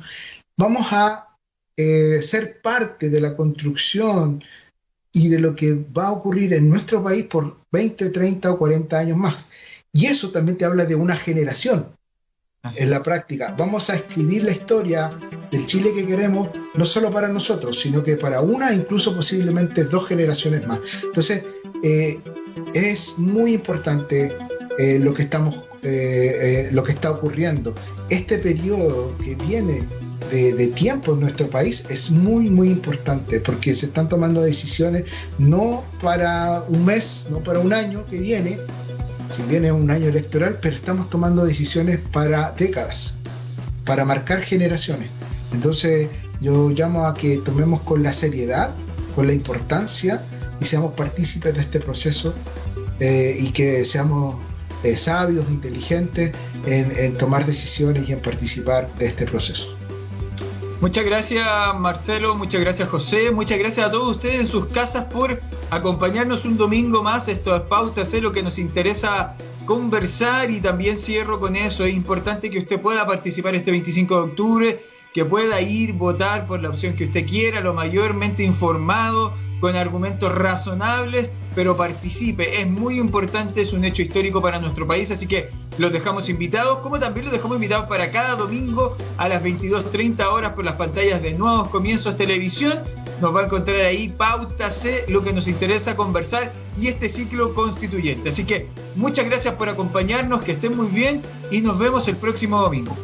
vamos a ser parte de la construcción y de lo que va a ocurrir en nuestro país por 20, 30 o 40 años más. Y eso también te habla de una generación. En la práctica, vamos a escribir la historia del Chile que queremos, no solo para nosotros, sino que para una, incluso posiblemente 2 generaciones más. Entonces, es muy importante lo que está ocurriendo. Este periodo que viene de tiempo en nuestro país es muy, muy importante, porque se están tomando decisiones no para un mes, no para un año que viene, si viene un año electoral, pero estamos tomando decisiones para décadas, para marcar generaciones. Entonces yo llamo a que tomemos con la seriedad, con la importancia, y seamos partícipes de este proceso, y que seamos sabios, inteligentes en tomar decisiones y en participar de este proceso. Muchas gracias, Marcelo, muchas gracias, José, muchas gracias a todos ustedes en sus casas por acompañarnos un domingo más. Esto es Pauta C, lo que nos interesa conversar, y también cierro con eso. Es importante que usted pueda participar este 25 de octubre, que pueda ir, votar por la opción que usted quiera, lo mayormente informado, con argumentos razonables, pero participe. Es muy importante, es un hecho histórico para nuestro país, así que los dejamos invitados, como también los dejamos invitados para cada domingo a las 22:30 horas por las pantallas de Nuevos Comienzos Televisión. Nos va a encontrar ahí Pauta C, lo que nos interesa conversar, y este ciclo constituyente. Así que muchas gracias por acompañarnos, que estén muy bien y nos vemos el próximo domingo.